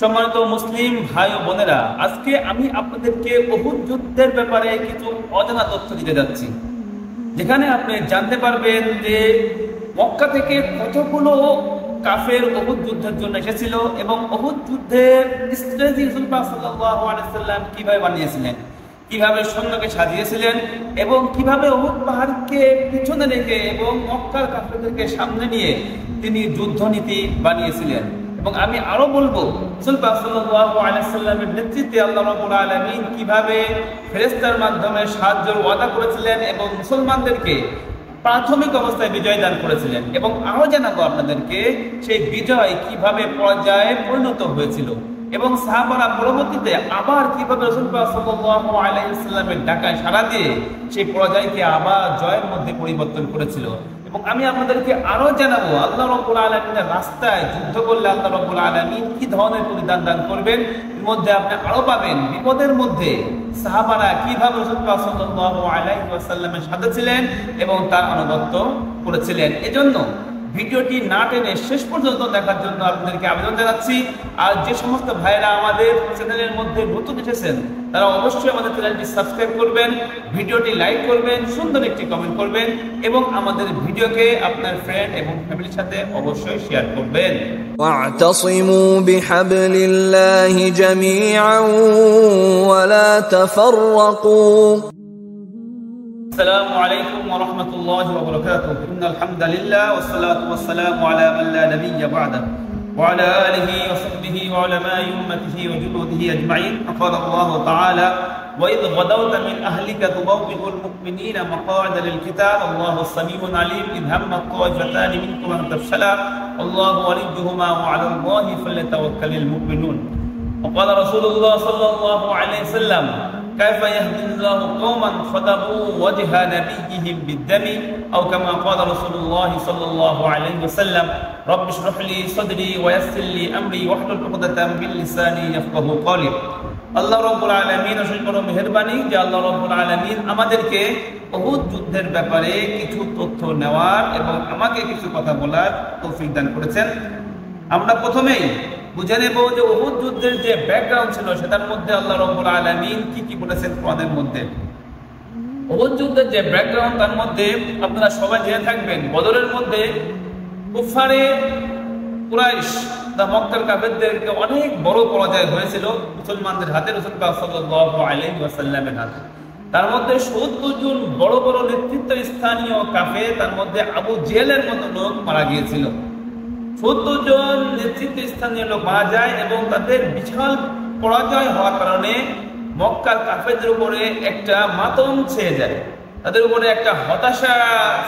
সম্মানিত মুসলিম ভাই ও বোনেরা, আজকে আমি আপনাদেরকে উহুদ যুদ্ধের ব্যাপারে কিছু অজানা তথ্য দিতে যাচ্ছি, যেখানে আপনি জানতে পারবেন যে মক্কা থেকে কতগুলো কাফের উহুদ যুদ্ধের জন্য এসেছিল এবং উহুদ যুদ্ধের স্ট্র্যাটেজি রাসূলুল্লাহ সাল্লাল্লাহু আলাইহি ওয়াসাল্লাম কিভাবে বানিয়েছিলেন, কিভাবে সৈন্যকে সাজিয়েছিলেন এবং কিভাবে উহুদ পাহাড়কে পিছনে রেখে এবং মক্কার কাফেরদেরকে সামনে নিয়ে তিনি যুদ্ধনীতি বানিয়েছিলেন। এবং আমি আরো বলবো রাসূলুল্লাহ সাল্লাল্লাহু আলাইহি ওয়াসাল্লামের নেতৃত্বে আল্লাহ রাব্বুল আলামিন কিভাবে ফেরেশতার মাধ্যমে সাহায্যের ওয়াদা করেছিলেন এবং মুসলমানদেরকে প্রাথমিক অবস্থায় বিজয় দান করেছিলেন। এবং আরো জানাবো আপনাদেরকে সেই বিজয় কিভাবে পর্যায়ে পরিণত হয়েছিল এবং সাহাবারা পরবর্তীতে আবার কিভাবে রাসূলুল্লাহ সাল্লাল্লাহু আলাইহি ওয়াসাল্লামের ডাকায় সাড়া দিয়ে সেই পর্যায়কে আবার জয়ের মধ্যে পরিবর্তন করেছিল। এবং আমি আপনাদেরকে আরো জানাবো আল্লাহ রাব্বুল আলামিনের রাস্তায় যুদ্ধ করলে আল্লাহ রাব্বুল আলামিন কি ধরনের প্রতিদান দান করবেন। এর মধ্যে আপনি আরো পাবেন বিপদের মধ্যে সাহাবারা কিভাবে রাসূলুল্লাহ সাল্লাল্লাহু আলাইহি ওয়াসাল্লামের সাথে ছিলেন এবং তার আনুগত্য করেছিলেন। এজন্য ভিডিওটি না টেনে শেষ পর্যন্ত দেখার জন্য আপনাদেরকে আবেদন জানাচ্ছি। আর যে সমস্ত ভাইরা আমাদের চ্যানেলের মধ্যে নতুন এসেছেন তারা অবশ্যই আমাদের চ্যানেলটি সাবস্ক্রাইব করবেন, ভিডিওটি লাইক করবেন, সুন্দর একটি কমেন্ট করবেন এবং আমাদের ভিডিওকে আপনার ফ্রেন্ড এবং ফ্যামিলির সাথে অবশ্যই শেয়ার করবেন। واعتصموا بحبل الله جميعا ولا تفرقوا. السلام عليكم ورحمة الله وبركاته. إن الحمد لله والصلاة والسلام على من لا نبي بعده وعلى آله وصحبه وعلماء أمته وجنوده أجمعين. قال الله تعالى: وإذ غدوت من أهلك تبوئ المؤمنين مقاعد للقتال الله سميع عليم إذ هم الطائفتان منكم أن تفشلا الله وليهما وعلى الله فليتوكل المؤمنون. وقال رسول الله صلى الله عليه وسلم: كيف يهدي الله قوما خطبوا وجه نبيهم بالدم أو كما قال رسول الله صلى الله عليه وسلم: رب اشرح لي صدري ويسر لي أمري واحلل عقدة من لساني يفقهوا قولي. আল্লাহ রাব্বুল আলামিন অশেষ বড় মেহেরবানি যে আল্লাহ রাব্বুল আলামিন আমাদেরকে উহুদ যুদ্ধের ব্যাপারে কিছু তথ্য নেওয়ার এবং আমাকে কিছু কথা বলার তৌফিক দান করেছেন। আমরা প্রথমেই বুঝে নেব যে উহুদ যুদ্ধের যে ব্যাকগ্রাউন্ড ছিল সেটার মধ্যে আল্লাহ রাব্বুল আলামিন কি কি বলেছেন কোরআনের মধ্যে। উহুদ যুদ্ধের যে ব্যাকগ্রাউন্ড তার মধ্যে আপনারা সবাই জেনে থাকবেন, বদরের মধ্যে কুফারে কুরাইশ মক্কার কাফেরদেরকে অনেক বড় পরাজয় হয়েছিল মুসলমানদের হাতে, রাসূলুল্লাহ সাল্লাল্লাহু আলাইহি ওয়াসাল্লামের হাতে। তার মধ্যে ৭০ জন বড় বড় নেতৃত্ব স্থানীয় কাফের, তার মধ্যে আবু জেহেলের মতো লোক মারা গিয়েছিল। ৭০ জন নেতৃত্ব স্থানীয় লোক মারা যায় এবং তাদের বিশাল পরাজয় হওয়ার কারণে মক্কার কাফেরদের উপরে একটা মাতম ছেয়ে যায়, তাদের উপরে একটা হতাশা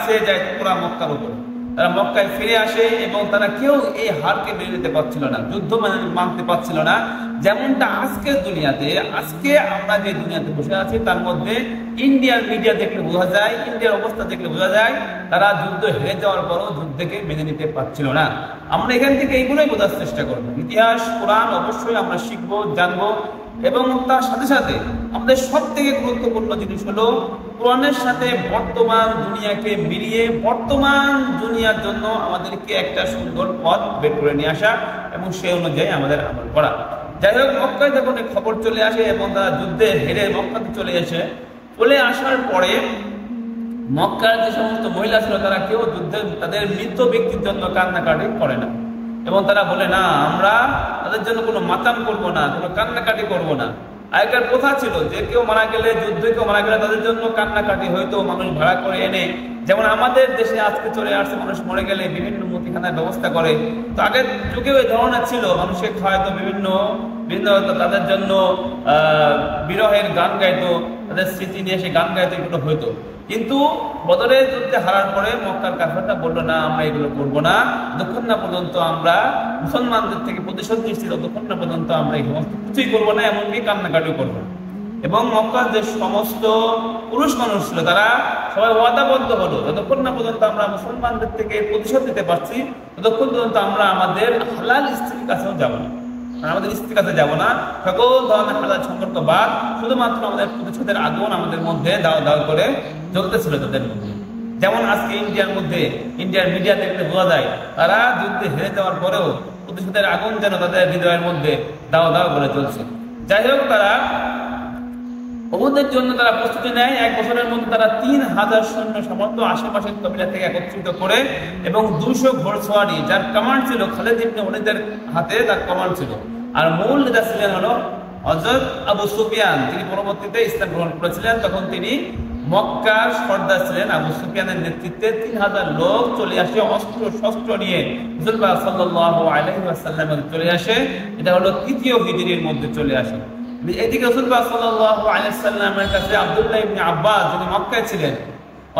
ছেয়ে যায় পুরা মক্কার উপরে। তারা মক্কায় ফিরে আসে এবং তারা কেউ এই হারকে মেনে নিতে পারছিল না, যুদ্ধ মানতে পারছিল না। যেমনটা আজকের দুনিয়াতে, আজকে আমরা যে দুনিয়াতে বসে আছি তার মধ্যে ইন্ডিয়ার মিডিয়া দেখলে বোঝা যায়, ইন্ডিয়ার অবস্থা দেখলে বোঝা যায় তারা যুদ্ধ হেরে যাওয়ার পরও যুদ্ধকে মেনে নিতে পারছিল না। আমরা এখান থেকে এইগুলোই বোঝার চেষ্টা করবো। ইতিহাস কোরআন অবশ্যই আমরা শিখবো, জানবো এবং তার সাথে সাথে আমাদের সব থেকে গুরুত্বপূর্ণ জিনিস হলো কোরআনের সাথে বর্তমান দুনিয়াকে মিলিয়ে বর্তমান দুনিয়ার জন্য আমাদেরকে একটা সুন্দর পথ বের করে নিয়ে আসা এবং সেই অনুযায়ী আমাদের আমল করা। যাই হোক, মক্কায় যখন খবর চলে আসে এবং তারা যুদ্ধে হেরে মক্কাতে চলে আসার পরে মক্কার যে সমস্ত মহিলা ছিল তারা কেউ যুদ্ধে তাদের মৃত ব্যক্তির জন্য কান্নাকাটি করে না এবং তারা বলে না, আমরা তাদের জন্য কোনো মাতাম করবো না, কোনো কান্নাকাটি করবো না। আগেকার প্রথা ছিল যে কেউ মারা গেলে, যুদ্ধে কেউ মারা গেলে তাদের জন্য কান্নাকাটি হয়তো মানুষ ভাড়া করে এনে, যেমন আমাদের দেশে আজকে চলে আসছে মানুষ মরে গেলে বিভিন্ন মুদিখানার ব্যবস্থা করে। তো আগের যুগেও এই ধরনের ছিল, মানুষের হয়তো বিভিন্ন তাদের জন্য বিরহের গান গাইতো, তাদের স্মৃতি নিয়ে সে গান গাইতো, এগুলো হইতো। কিন্তু বদরের যুদ্ধে হারার পরে মক্কার কাফেররা বললো না, আমরা এগুলো করবো না, যতক্ষণ না পর্যন্ত আমরা মুসলমানদের থেকে প্রতিশোধ নিচ্ছি, ততক্ষণ না পর্যন্ত আমরা এই সমস্ত কিছুই করবো না, এমনকি কান্নাকাটিও করবো না। এবং মক্কার যে সমস্ত পুরুষ মানুষ ছিল তারা সবাই ওয়াদাবদ্ধ হলো, যতক্ষণ না পর্যন্ত আমরা মুসলমানদের থেকে প্রতিশোধ নিতে পারছি ততক্ষণ পর্যন্ত আমরা আমাদের হালাল স্ত্রীর কাছেও যাবো না, আমাদের স্ত্রীর কাছে যাবো না। সকল ধরনের হালাল সম্পর্ক বাদ, শুধুমাত্র আমাদের প্রতিশোধের আগুন আমাদের মধ্যে দাও দাও করে জ্বলতেছিল তাদের মধ্যে। যেমন আজকে ইন্ডিয়ার মিডিয়া দেখতে বোঝা যায় তারা যুদ্ধে হেরে যাওয়ার পরেও প্রতিশোধের আগুন যেন তাদের হৃদয়ের মধ্যে দাও দাও বলে চলছে। যাই হোক, তারা উহুদের জন্য তারা প্রস্তুতি নেয়। 1 বছরের মধ্যে তারা 3000 সৈন্য সামর্থ্য আশেপাশের কবিলা থেকে একত্রিত করে এবং 200 ঘোড়সওয়ারি, যার কমান্ড ছিল খালিদ ইবনে ওলীদের হাতে, তার কমান্ড ছিল। আর মূল নেতা ছিলেন হলো হযরত আবু সুফিয়ান, তিনি পরবর্তীতে ইসলাম গ্রহণ করেছিলেন। তখন তিনি মক্কার সর্দার ছিলেন। আবু সুফিয়ানের নেতৃত্বে 3000 লোক চলে আসে অস্ত্র শস্ত্র নিয়ে রাসূল পাক সাল্লাল্লাহু আলাইহি ওয়াসাল্লামের চলে আসে। এটা হলো 3য় হিজরির মধ্যে চলে আসে। এদিকে রাসূল পাক সাল্লাল্লাহু আলাইহি ওয়াসাল্লামের কাছে আব্দুল্লাহ ইবনে আব্বাস, যিনি মক্কায় ছিলেন,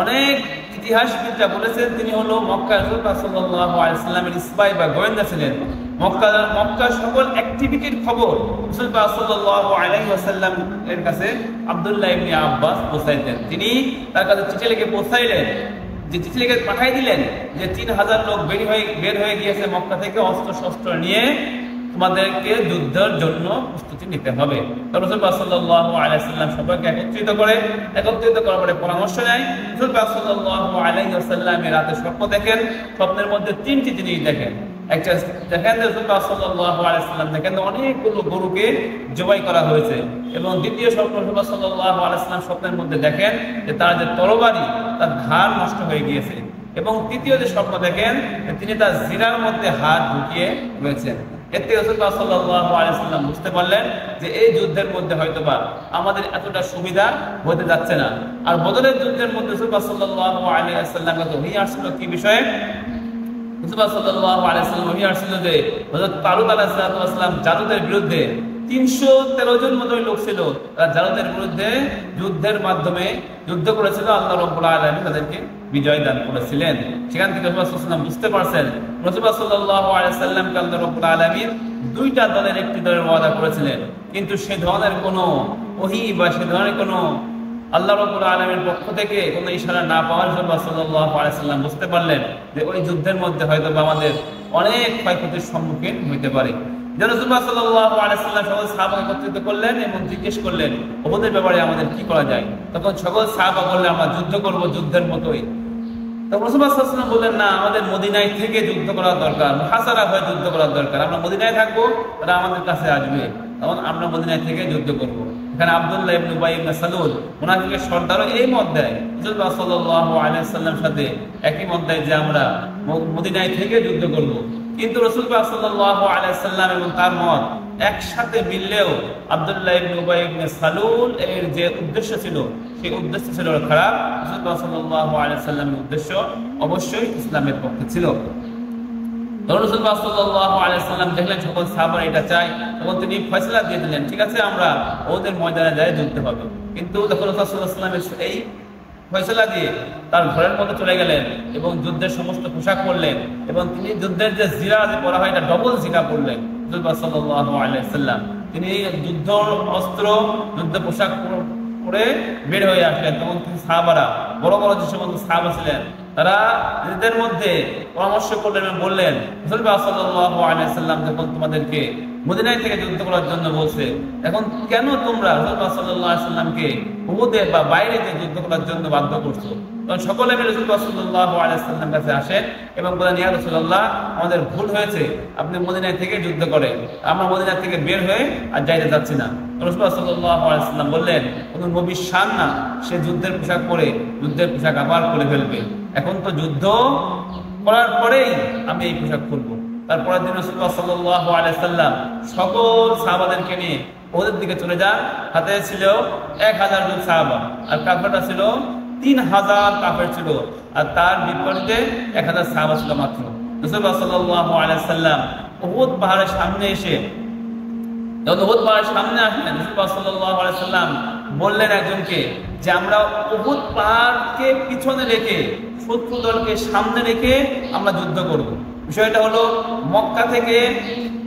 অনেক ইতিহাসবিদরা বলেছেন তিনি হলো মক্কার রাসূল পাক সাল্লাল্লাহু আলাইহি ওয়াসাল্লামের স্পাই বা গোয়েন্দা ছিলেন। মক্কার সকল অ্যাক্টিভিটির খবর রাসূল পাক সাল্লাল্লাহু আলাইহি ওয়াসাল্লাম এর কাছে আব্দুল্লাহ ইবনে আব্বাস পৌঁছাইতেন। তিনি তার কাছে চিঠি লিখে পৌঁছাইলেন, যে চিঠি লিখে পাঠাই দিলেন যে 3000 লোক বের হয়ে গিয়েছে মক্কা থেকে অস্ত্র শস্ত্র নিয়ে, তোমাদেরকে যুদ্ধের জন্য প্রস্তুতি নিতে হবে। রাসূল পাক সাল্লাল্লাহু আলাইহি ওয়াসাল্লাম সবাইকে একত্রিত করার পরে পরামর্শ নেয়। রাসূল পাক সাল্লাল্লাহু আলাইহি ওয়াসাল্লাম রাতে স্বপ্ন দেখেন। স্বপ্নের মধ্যে 3টি জিনিস দেখেন। একটা দেখেন রাসূল পাক সাল্লাল্লাহু আলাইহি ওয়াসাল্লাম দেখেন অনেকগুলো গরুকে জবাই করা হয়েছে, এবং দ্বিতীয় স্বপ্ন রাসূল পাক সাল্লাল্লাহু আলাইহি ওয়াসাল্লাম স্বপ্নের মধ্যে দেখেন যে তার যে তরবারি, তার ধার নষ্ট হয়ে গিয়েছে। এবং তৃতীয় যে স্বপ্ন দেখেন তিনি তার জিরার মধ্যে হাত ঢুকিয়ে রয়েছেন। এতে রাসূল পাক সাল্লাল্লাহু আলাইহি ওয়াসাল্লাম বুঝতে পারলেন যে এই যুদ্ধের মধ্যে হয়তোবা আমাদের এতটা সুবিধা হতে যাচ্ছে না। আর বদরের যুদ্ধের মধ্যে রাসূল পাক সাল্লাল্লাহু আলাইহি ওয়াসাল্লাম কাছে ওহী আসছিল কি বিষয়ে? রাসূল পাক সাল্লাল্লাহু আলাইহি ওয়াসাল্লাম ওহী আসছিল যে হযরত তালুত আলাইহিস সালাম জালুতের বিরুদ্ধে 313 জন মতো লোক ছিল, তারা জালুতের বিরুদ্ধে যুদ্ধের মাধ্যমে যুদ্ধ করেছিল। আল্লাহ রাব্বুল আলামিন তাদেরকে বিজয় দান করেছিলেন। সেখান থেকে রাসূল সাল্লাল্লাহু আলাইহি ওয়াসাল্লাম বুঝতে পারছেন রাসূল সাল্লাল্লাহু আলাইহি ওয়াসাল্লামকে আল্লাহ রাব্বুল আলামিন 2টা দলের একটি দলের ওয়াদা করেছিলেন, কিন্তু সে ধরনের কোনো ওহী বা সে ধরনের কোনো আল্লাহ রাব্বুল আলামিনের পক্ষ থেকে কোনো ইশারা না পাওয়ার জন্য রাসূল সাল্লাল্লাহু আলাইহি ওয়াসাল্লাম বুঝতে পারলেন যে ওই যুদ্ধের মধ্যে হয়তো আমাদের অনেক ক্ষয়ক্ষতির সম্মুখীন হতে পারে। রাসূলুল্লাহ সাল্লাল্লাহু আলাইহি ওয়াসাল্লাম সকল সাহাবা একত্রিত করলেন এবং জিজ্ঞেস করলেন উহুদের ব্যাপারে আমাদের কি করা যায়। তখন সকল সাহাবা বললেন আমরা যুদ্ধ করব যুদ্ধের মতোই। তখন রাসূলুল্লাহ সাল্লাল্লাহু আলাইহি ওয়াসাল্লাম বললেন না, আমাদের মদিনায় থেকে যুদ্ধ করা দরকার, মুহাসারা হয়ে যুদ্ধ করা দরকার। আমরা মদিনায় থাকবো, তারা আমাদের কাছে আসবে, তখন আমরা মদিনায় থেকে যুদ্ধ করব। এখানে আব্দুল্লাহ ইবনে উবাই ইবনে সালুল মুনাফিকের সর্দারও এই মত দেয়, রাসূলুল্লাহ সাল্লাল্লাহু আলাইহি ওয়াসাল্লামের সাথে একই মত দেয় যে আমরা মদিনায় থেকে যুদ্ধ করব। কিন্তু রাসূল পাক সাল্লাল্লাহু আলাইহি ওয়াসাল্লাম এবং তার মত একসাথে মিললেও আব্দুল্লাহ ইবনে উবাই ইবনে সালুল এর যে উদ্দেশ্য ছিল সেই উদ্দেশ্য ছিল খারাপ। রাসূল পাক সাল্লাল্লাহু আলাইহি ওয়াসাল্লামের উদ্দেশ্য অবশ্যই ইসলামের পক্ষে ছিল। রাসূল পাক সাল্লাল্লাহু আলাইহি ওয়াসাল্লাম দেখলেন সকল সাহাবারা এটা চায়, তখন তিনি ফয়সালা দিয়ে দিলেন ঠিক আছে আমরা ওদের ময়দানে যাই যুদ্ধ হবে। কিন্তু তখন রাসূল সাল্লাল্লাহু আলাইহি ওয়াসাল্লামের এই ফয়সালা দিয়ে তার ঘরের মধ্যে চলে গেলেন এবং যুদ্ধের সমস্ত পোশাক পরলেন, এবং তিনি যুদ্ধের যে জিরা যে পরা হয় এটা ডবল জিরা পরলেন। রাসূল সাল্লাল্লাহু আলাইহি ওয়াসাল্লাম তিনি যুদ্ধ অস্ত্র যুদ্ধ পোশাক পরে বের হয়ে আসলেন। তখন সাহাবারা বড় বড় যে সমস্ত সাহাবা ছিলেন তারা নিজেদের মধ্যে পরামর্শ করলেন এবং বললেন রাসূল সাল্লাল্লাহু আলাইহি ওয়াসাল্লাম যখন তোমাদেরকে মদিনায় থেকে যুদ্ধ করার জন্য বলছে, এখন কেন তোমরা রাসূল সাল্লাল্লাহু আলাইহি ওয়াসাল্লামকে উহুদে বা বাইরে যে যুদ্ধ করার জন্য বাধ্য করছো? তখন সকলে মিলে রাসূল সাল্লাল্লাহু আলাইহি ওয়াসাল্লামের কাছে আসেন এবং বলেন ইয়া রাসূলুল্লাহ আমাদের ভুল হয়েছে, আপনি মদিনায় থেকে যুদ্ধ করেন, আমরা মদিনা থেকে বের হয়ে আর যাইতে যাচ্ছি না। রাসূল সাল্লাল্লাহু আলাইহি ওয়াসাল্লাম বললেন কোন নবীর শান না সে যুদ্ধের পোশাক পরে যুদ্ধের পোশাক আবার পরে ফেলবে, এখন তো যুদ্ধ করার পরেই আমি এই পোশাক খুলবো। তারপরের দিন রাসূলুল্লাহ সাল্লাল্লাহু আলাইহি ওয়াসাল্লাম সকল সাহাবাদেরকে নিয়ে ওদের দিকে চলে যান। হাতে ছিল 1000 জন সাহাবা আর কাফেররা ছিল 3000 কাফের ছিল, আর তার বিপরীতে 1000 সাহাবা ছিল মাত্র। রাসূলুল্লাহ সাল্লাল্লাহু আলাইহি ওয়াসাল্লাম উহুদ পাহাড়ের সামনে এসে যখন উহুদ পাহাড়ের সামনে আসলেন রাসূলুল্লাহ সাল্লাল্লাহু আলাইহি ওয়াসাল্লাম বললেন একজনকে যে আমরা উহুদ পাহাড়কে পিছনে রেখে শত্রু দলকে সামনে রেখে আমরা যুদ্ধ করব। বিষয়টা হলো মক্কা থেকে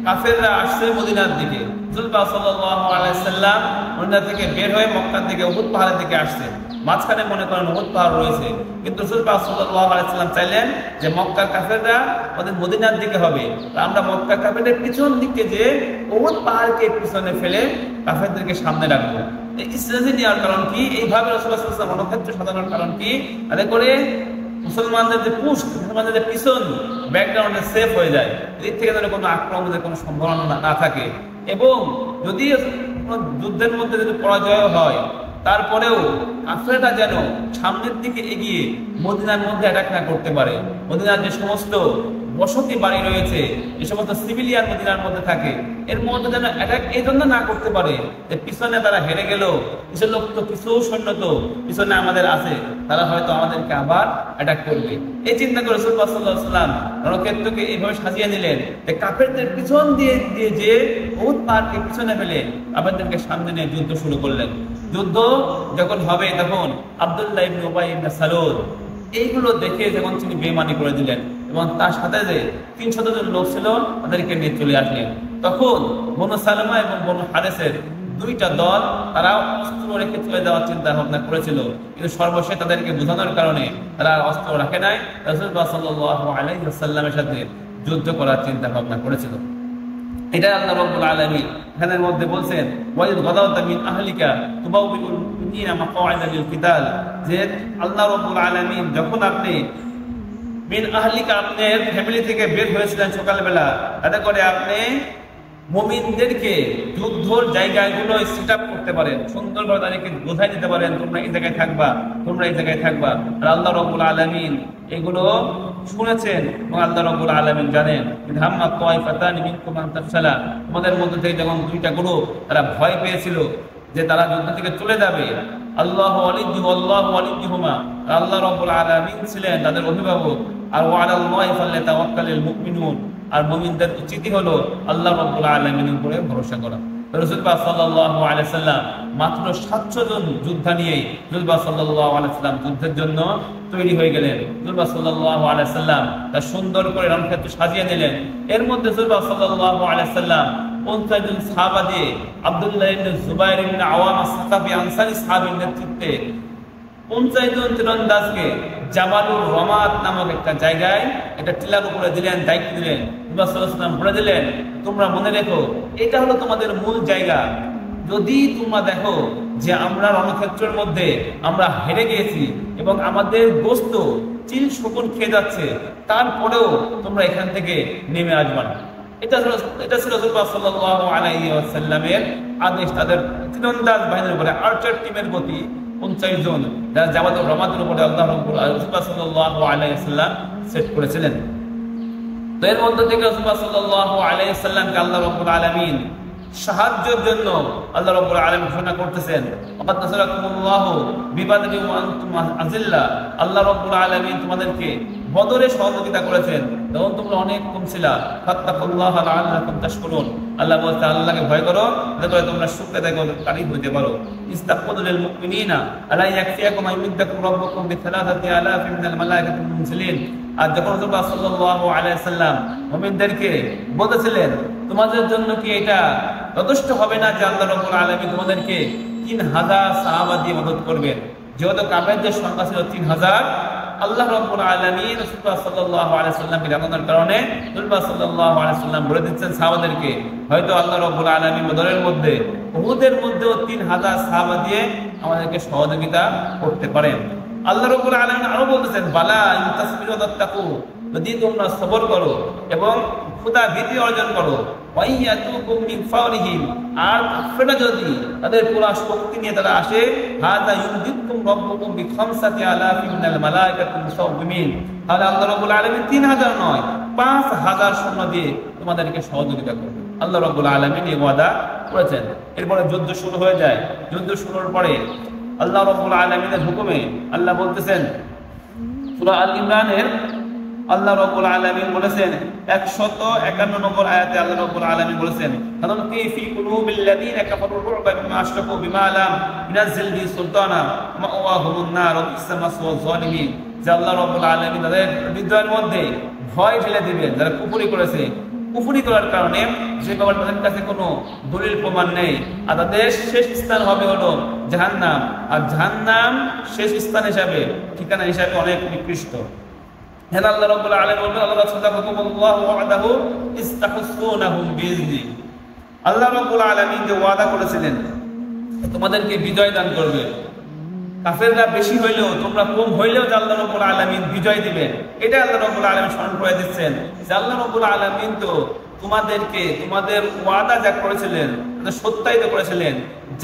কাফেররা আসছে মদিনার দিকে, রাসূলুল্লাহ সাল্লাল্লাহু আলাইহি ওয়াসাল্লাম মদিনা থেকে বের হয়ে মক্কার দিকে উহুদ পাহাড়ের দিকে আসছে। মাঝখানে মনে করেন উহুদ পাহাড় রয়েছে, কিন্তু রাসূলুল্লাহ সাল্লাল্লাহু আলাইহি ওয়াসাল্লাম চাইলেন যে মক্কার কাফেররা ওদের মদিনার দিকে হবে, আমরা মক্কার কাফেরদের পিছন দিকে যে উহুদ পাহাড়কে পিছনে ফেলে কাফেরদেরকে সামনে রাখবো। এই স্ট্র্যাটেজি নেওয়ার কারণ কি? এইভাবে রাসূলুল্লাহ সাল্লাল্লাহু আলাইহি ওয়াসাল্লাম মনোক্ষেত্র সাধারণ কারণ কি? তাতে করে মুসলমানদের যে পুষ্ট মুসলমানদের যে পিছন ব্যাকগ্রাউন্ডে সেফ হয়ে যায়, এদিক থেকে যেন কোনো আক্রমণের কোনো সম্ভাবনা না থাকে। এবং যদি কোনো যুদ্ধের মধ্যে যদি পরাজয় হয়, তারপরেও কাফেররা যেন সামনের দিকে এগিয়ে মদিনার মধ্যে অ্যাটাক না করতে পারে। মদিনার যে সমস্ত বসতি বাড়ি রয়েছে, যে সমস্ত সিভিলিয়ান মদিনার মধ্যে থাকে, এর মধ্যে যেন অ্যাটাক এই জন্য না করতে পারে যে পিছনে তারা হেরে গেল, কিছু লোক তো কিছু সৈন্য তো পিছনে আমাদের আছে, তারা হয়তো আমাদেরকে আবার অ্যাটাক করবে। এই চিন্তা করে রাসূলুল্লাহ সাল্লাল্লাহু আলাইহি ওয়াসাল্লাম রণক্ষেত্রকে এইভাবে সাজিয়ে নিলেন যে কাফেরদের পিছন দিয়ে যে উহুদ পাহাড়কে পিছনে ফেলে কাফেরদেরকে সামনে নিয়ে যুদ্ধ শুরু করলেন। যুদ্ধ যখন হবে তখন আব্দুল্লাহ ইবনে উবাই ইবনে সালুল এইগুলো দেখে যখন তিনি বেঈমানি করে দিলেন এবং তার সাথে যে 300 জন লোক ছিল তাদেরকে নিয়ে চলে আসলেন, তখন বনু সালামা এবং বনু হারেসের দুইটা দল তারা অস্ত্র রেখে চলে যাওয়ার চিন্তা ভাবনা করেছিল, কিন্তু সর্বশেষ তাদেরকে বোঝানোর কারণে তারা অস্ত্র রাখে নাই, রাসূলুল্লাহ সাল্লাল্লাহু আলাইহি ওয়াসাল্লামের সাথে যুদ্ধ করার চিন্তা ভাবনা করেছিল। এটা আল্লাহ রাব্বুল আলামিন এখানের মধ্যে বলছেন ওয়াইদ গাদাওতা মিন আহলিকা তুবাউবিউল মুমিনিনা মাকআইদা লিল কিতাল, যে আল্লাহ রাব্বুল আলামিন যখন আপনি মিন আহলিকা আপনার ফ্যামিলি থেকে বের হয়েছিলেন সকালবেলা, তাতে করে আপনি মুমিনদেরকে যুদ্ধর জায়গাগুলো সেট আপ করতে পারেন, সুন্দরভাবে তাদেরকে বোঝাই দিতে পারেন তোমরা এই জায়গায় থাকবা, তোমরা এই জায়গায় থাকবা। আর আল্লাহ রাব্বুল আলামিন এগুলো শুনেছেন এবং আল্লাহ রাব্বুল আলামিন জানেন হাম্মা তাওয়াইফাতানি মিনকুম আন তাফসালা, তোমাদের মধ্যে থেকে যখন দুইটা গ্রুপ তারা ভয় পেয়েছিল যে তারা যুদ্ধ থেকে চলে যাবে, আল্লাহু ওয়ালিয়ুহু আল্লাহু ওয়ালিয়ুহুমা, আল্লাহ রাব্বুল আলামিন ছিলেন তাদের অভিভাবক। আর ওয়ালাল্লাহি ফাল্যাতাওয়াক্কালুল মুমিনুন, আর মুমিনদের উচিতই হলো আল্লাহ রাব্বুল আলামিনের উপরে ভরসা করা। রাসূলুল্লাহ সাল্লাল্লাহু আলাইহি সাল্লাম মাত্র 700 জন যোদ্ধা নিয়ে রাসূলুল্লাহ সাল্লাল্লাহু আলাইহি সাল্লাম যুদ্ধের জন্য তৈরি হয়ে গেলেন। রাসূলুল্লাহ সাল্লাল্লাহু আলাইহি সাল্লাম তা সুন্দর করে রণক্ষেত্র সাজিয়ে নিলেন। এর মধ্যে রাসূলুল্লাহ সাল্লাল্লাহু আলাইহি সাল্লাম 50 জন সাহাবা দিয়ে আব্দুল্লাহ ইবনে জুবাইর ইবনে আওয়াম আস-সাকাফি আনসারী সাহাবীর নেতৃত্বে 50 জন তীরন্দাজকে জাবালুর রমাত নামক একটা জায়গায় একটা টিলার উপরে দিলেন, দায়িত্ব দিলেন। রাসূলুল্লাহ সাল্লাল্লাহু আলাইহি সাল্লাম বলে দিলেন তোমরা মনে রেখো এটা হলো তোমাদের মূল জায়গা, যদি তোমরা দেখো যে আমরা রণক্ষেত্রের মধ্যে আমরা হেরে গিয়েছি এবং আমাদের গোশত চিল শকুন খেয়ে যাচ্ছে, তারপরেও তোমরা এখান থেকে নেমে আসবা না। এটা ছিল রাসূলুল্লাহ সাল্লাল্লাহু আলাইহি ওয়াসাল্লামের আদেশ তাদের তীরন্দাজ বাহিনীর উপরে, আর্চার টিমের প্রতি 50 জন যারা জাবালুর রমাতের উপরে আল্লাহ রাসূলুল্লাহ সাল্লাল্লাহু আলাইহি ওয়াসাল্লাম সেট করেছিলেন। তো এর মধ্যে থেকে রাসূলুল্লাহ সাল্লাল্লাহু আলাইহি ওয়াসাল্লামকে আল্লাহ রাব্বুল আলামিন সাহায্যের জন্য আল্লাহ রাব্বুল আলামিন ঘোষণা করতেছেন ওয়াকাদ নাসারাকুমুল্লাহু বিবাদরি ওয়া আনতুম আযিল্লা, আল্লাহ রাব্বুল আলামিন তোমাদেরকে বদরে সহযোগিতা করেছেন তখন তোমরা অনেক কম ছিলা। ফাত্তাকুল্লাহা লাআল্লাকুম তাশকুরুন, আল্লাহ বলতে আল্লাহকে ভয় করো যাতে তোমরা শুকরকারী হতে পারো। ইস্তাগফিরু লিল মুমিনিনা আলা ইয়াকফিয়াকুম আইয়ুমদ্দাকুম রাব্বুকুম বিসালাসাতি আলাফিন মিনাল মালায়েকাতি মুনজিলিন। আর যখন রাসূলুল্লাহ সাল্লাল্লাহু আলাইহি সাল্লাম মুমিনদেরকে বলেছিলেন তোমাদের জন্য কি এটা যথেষ্ট হবে না যে আল্লাহ রাব্বুল আলামিন তোমাদেরকে 3000 সাহাবা দিয়ে মদদ করবেন, যেহেতু কাফেরদের সংখ্যা ছিল 3000, আল্লাহ রাব্বুল আলামিন রাসূলুল্লাহ সাল্লাল্লাহু আলাইহি সাল্লামকে জানানোর কারণে রাসূলুল্লাহ সাল্লাল্লাহু আলাইহি সাল্লাম বলে দিচ্ছেন সাহাবাদেরকে হয়তো আল্লাহ রাব্বুল আলামিন বদরের মধ্যে উহুদের মধ্যেও 3000 সাহাবা দিয়ে আমাদেরকে সহযোগিতা করতে পারেন। আল্লাহ রাব্বুল আলামিন আরো বলতেছেন বালা ইন তাসবিরু ওয়া তাত্তাকু, যদি তোমরা সবর করো এবং খোদা ভীতি অর্জন করো, ওয়াইয়াতুকুম মিন ফাওরিহিম, আর কাফেররা যদি তাদের পুরা শক্তি নিয়ে তারা আসে, হাযা ইউদিকুম রাব্বুকুম বিখামসাতি আলাফিন মিনাল মালায়েকাতি মুসাওবিমিন, তাহলে আল্লাহ রাব্বুল আলামিন 3000 নয় 5000 সৈন্য দিয়ে তোমাদেরকে সহযোগিতা করবে। আল্লাহ রাব্বুল আলামিন এই ওয়াদা করেছেন। এরপরে যুদ্ধ শুরু হয়ে যায়। যুদ্ধ শুরুর পরে আল্লাহ রাব্বুল আলামিনের হুকুমে আল্লাহ বলতেছেন সূরা আল ইমরানের আল্লাহ রাব্বুল আলামিন বলেছেন 151 নম্বর আয়াতে আল্লাহ রাব্বুল আলামিন বলেছেন ফানামকি ফি কুলুবিল লাযিনা কাফারু রুবা বিমা আশরাকু বিমা লাম ইউনাজ্জিল বি সুলতানা মাওয়াহুমুন নার ওয়া বিসামাসু যালিমিন, যে আল্লাহ রাব্বুল আলামিন তাদের হৃদয়ের মধ্যে ভয় ঢেলে দিবেন যারা কুফরি করেছে। কুফরি করার কারণে যে ব্যাপারে তাদের কাছে কোনো দলিল প্রমাণ নেই, আর তাদের শেষ স্থান হবে হলো জাহান্নাম, আর জাহান্নাম শেষ স্থান হিসাবে ঠিকানা হিসাবে অনেক নিকৃষ্ট। আল্লাহ রাব্বুল আলামিন বলেন আল্লাহ সাদাকাকুমুল্লাহু ওয়াদাহু ইস্তাহসুনাহুম বিইযনি, আল্লাহ রাব্বুল আলামিন যে ওয়াদা করেছিলেন তোমাদেরকে বিজয় দান করবে, কাফেররা বেশি হইলেও তোমরা কম হইলেও যে আল্লাহ রাব্বুল আলামিন বিজয় দিবেন, এটা আল্লাহ রাব্বুল আলামিন স্মরণ করে দিচ্ছেন যে আল্লাহ রাব্বুল আলামিন তো তোমাদেরকে তোমাদের ওয়াদা যা করেছিলেন সত্যায়িত করেছিলেন।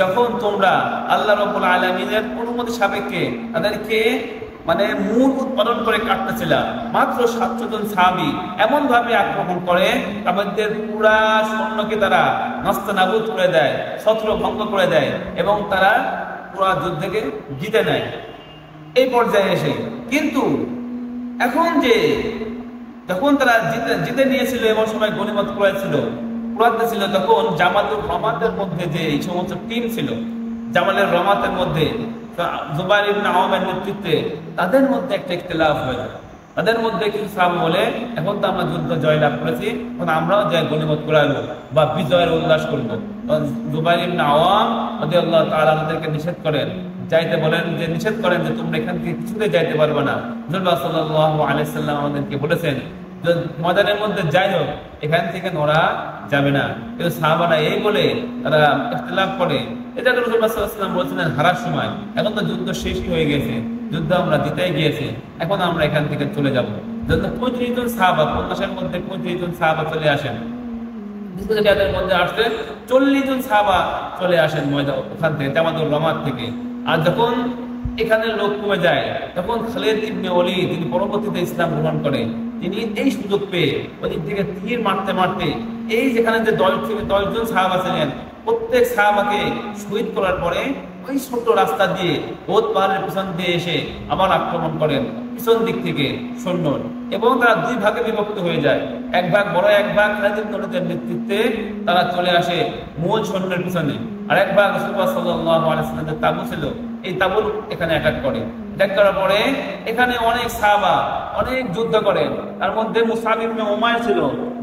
যখন তোমরা আল্লাহ রাব্বুল আলামিনের অনুমতি সাপেক্ষে তাদেরকে মানে মূল উৎপাদন করে কাটতেছিল, মাত্র 700 জন সাহাবী এমন ভাবে আক্রমণ করে তাদের পুরা সৈন্যকে তারা নাস্তানাবুদ করে দেয়, ছত্র ভঙ্গ করে দেয় এবং তারা পুরা যুদ্ধকে জিতে নেয় এই পর্যায়ে এসে। কিন্তু এখন যে যখন তারা জিতে নিয়েছিল এমন সময় গনিমত করেছিল কুড়াতে ছিল, তখন জামাতুল রমাতের মধ্যে যে এই সমস্ত টিম ছিল, জামালের রমাতের মধ্যে জুবাইর ইবনে আওয়ামের নেতৃত্বে তাদের মধ্যে একটা ইখতিলাফ হয়ে যায়। তাদের মধ্যে কিছু সাহাবা বলে এখন তো আমরা যুদ্ধ জয়লাভ করেছি, এখন আমরাও যাই গনিমত কুড়াইব বা বিজয়ের উল্লাস করব। জুবাইর ইবনে আওয়াম রাদিয়াল্লাহু তাআলা আমাদেরকে নিষেধ করেন, যাইতে বলেন, যে নিষেধ করেন যে তোমরা এখান থেকে কিছুতে যাইতে পারবে না। রাসূলুল্লাহ সাল্লাল্লাহু আলাইহি সাল্লাম আমাদেরকে বলেছেন ময়দানের মধ্যে যাই হোক এখান থেকে নড়া যাবে না। কিন্তু সাহাবারা এই বলে তারা ইখতিলাফ করে। এটা রাসূলুল্লাহ সাল্লাল্লাহু আলাইহি ওয়াসাল্লাম বলেছিলেন হারার সময়, এখন তো যুদ্ধ শেষই হয়ে গেছে, যুদ্ধ আমরা জিতে গিয়েছি, এখন আমরা এখান থেকে চলে যাব। যখন 35 জন সাহাবা, 50-এর মধ্যে 35 জন সাহাবা চলে আসেন, যাদের মধ্যে আসছে 40 জন সাহাবা চলে আসেন ময়দান ওখান থেকে জামাতুল রমাত থেকে। আর যখন এখানে লোক কমে যায় তখন খালিদ ইবনে ওয়ালিদ তিনি পরবর্তীতে ইসলাম গ্রহণ করে, তিনি এই সুযোগ পেয়ে ওই দিকে তীর মারতে মারতে এই যেখানে যে 10 জন সাহাবা ছিলেন প্রত্যেক সাহাবাকে শহীদ করার পরে ওই ছোট রাস্তা দিয়ে ওদ পাহাড়ের পিছন দিয়ে এসে আবার আক্রমণ করেন পিছন দিক থেকে সৈন্য, এবং তারা দুই ভাগে বিভক্ত হয়ে যায়। এক ভাগ বড় এক ভাগ খালিদ ইবনে ওয়ালিদের নেতৃত্বে তারা চলে আসে মূল সৈন্যের পিছনে, আর এক ভাগ রাসূলুল্লাহ সাল্লাল্লাহু আলাইহি ওয়াসাল্লামের তাবু ছিল, এই তাবুর এখানে অ্যাটাক করে। অ্যাটাক করার পরে এখানে অনেক সাহাবা অনেক যুদ্ধ করেন, তার মধ্যে মুসআব ইবনে উমাইর ছিল